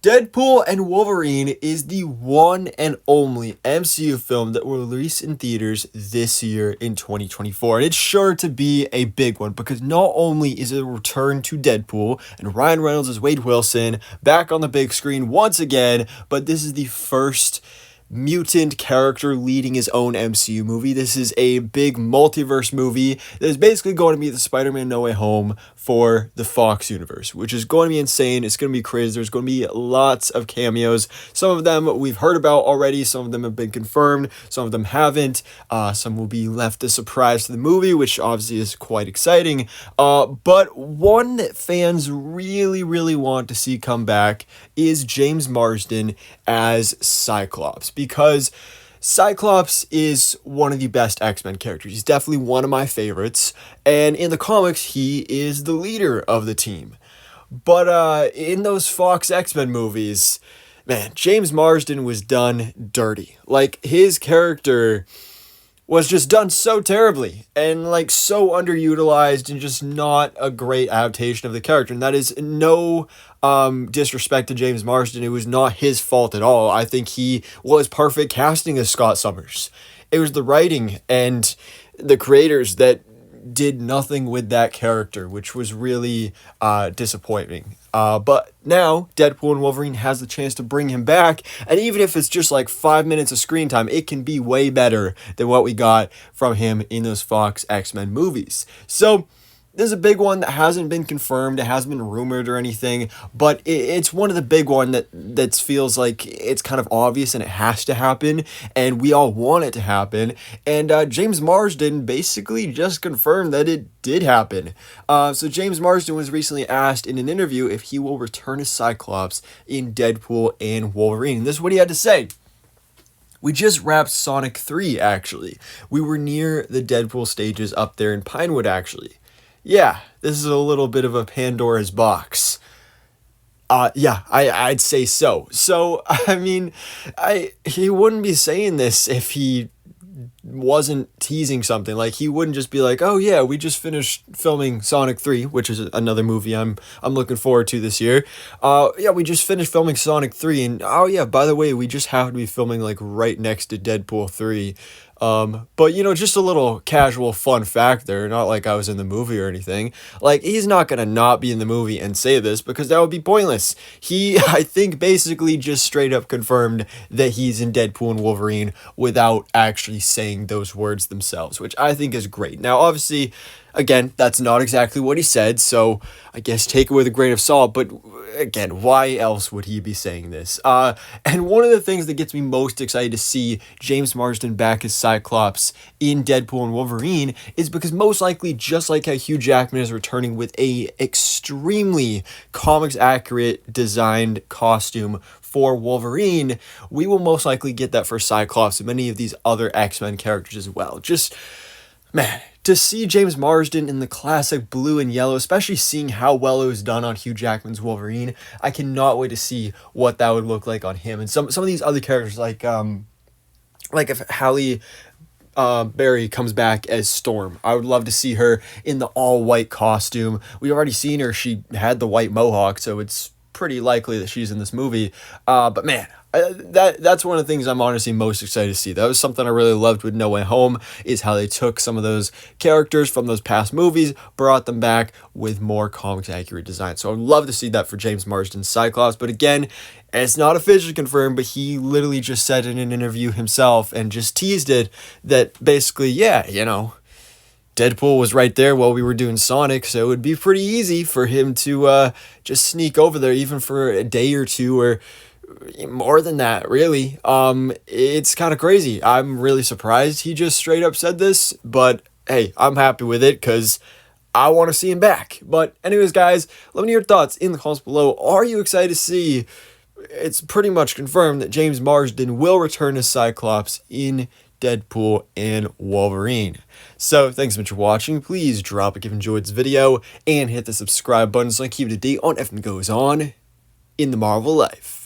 Deadpool and Wolverine is the one and only MCU film that will release in theaters this year in 2024. And it's sure to be a big one because not only is it a return to Deadpool and Ryan Reynolds as Wade Wilson back on the big screen once again, but this is the first mutant character leading his own MCU movie. This is a big multiverse movie that is basically going to be the Spider-Man No Way Home for the Fox universe, which is going to be insane. It's going to be crazy. There's going to be lots of cameos. Some of them we've heard about already. Some of them have been confirmed. Some of them haven't. Some will be left a surprise to the movie, which obviously is quite exciting. But one that fans really, really want to see come back is James Marsden as Cyclops, because Cyclops is one of the best X-Men characters. He's definitely one of my favorites, and in the comics, he is the leader of the team. But in those Fox X-Men movies, man, James Marsden was done dirty. Like, his character was just done so terribly and like so underutilized and just not a great adaptation of the character. And that is no disrespect to James Marsden. It was not his fault at all. I think he was perfect casting as Scott Summers. It was the writing and the creators that did nothing with that character, which was really disappointing. But now Deadpool and Wolverine has the chance to bring him back, and even if it's just like 5 minutes of screen time, it can be way better than what we got from him in those Fox X-Men movies. So there's a big one that hasn't been confirmed. It hasn't been rumored or anything, but it's one of the big one that feels like it's kind of obvious and it has to happen, and we all want it to happen. And James Marsden basically just confirmed that it did happen. So James Marsden was recently asked in an interview if he will return as Cyclops in Deadpool and Wolverine. And this is what he had to say. We just wrapped Sonic 3, actually. We were near the Deadpool stages up there in Pinewood, actually. Yeah, this is a little bit of a Pandora's box. Yeah, I'd say so. So, I mean, he wouldn't be saying this if he wasn't teasing something. Like, he wouldn't just be like, oh yeah, we just finished filming Sonic 3, which is another movie I'm looking forward to this year. Yeah, we just finished filming Sonic 3, and oh yeah, by the way, we just happened to be filming like right next to Deadpool 3. But you know, just a little casual fun fact there, not like I was in the movie or anything. Like, he's not gonna not be in the movie and say this because that would be pointless. He, I think, basically just straight up confirmed that he's in Deadpool and Wolverine without actually saying those words themselves, which I think is great. Now, obviously, again, that's not exactly what he said, so I guess take it with a grain of salt, but again, why else would he be saying this? And one of the things that gets me most excited to see James Marsden back as Cyclops in Deadpool and Wolverine is because most likely, just like how Hugh Jackman is returning with a extremely comics accurate designed costume for Wolverine, we will most likely get that for Cyclops and many of these other X-Men characters as well. Just, man, to see James Marsden in the classic blue and yellow, especially seeing how well it was done on Hugh Jackman's Wolverine, I cannot wait to see what that would look like on him. And some of these other characters, like if Halle Berry comes back as Storm, I would love to see her in the all-white costume. We've already seen her. She had the white mohawk, so it's pretty likely that she's in this movie. But man, that's one of the things I'm honestly most excited to see. That was something I really loved with No Way Home, is how they took some of those characters from those past movies, brought them back with more comics accurate design. So I'd love to see that for James Marsden's Cyclops. But again, it's not officially confirmed, but he literally just said in an interview himself and just teased it that basically, yeah, you know, Deadpool was right there while we were doing Sonic, so it would be pretty easy for him to just sneak over there even for a day or two, or more than that, really. It's kind of crazy. I'm really surprised he just straight up said this, but hey, I'm happy with it because I want to see him back. But anyways, guys, let me know your thoughts in the comments below. Are you excited to see? It's pretty much confirmed that James Marsden will return as Cyclops in Deadpool and Wolverine. So thanks so much for watching. Please drop a like if you enjoyed this video and hit the subscribe button so I can keep you up to date on everything that goes on in the Marvel life.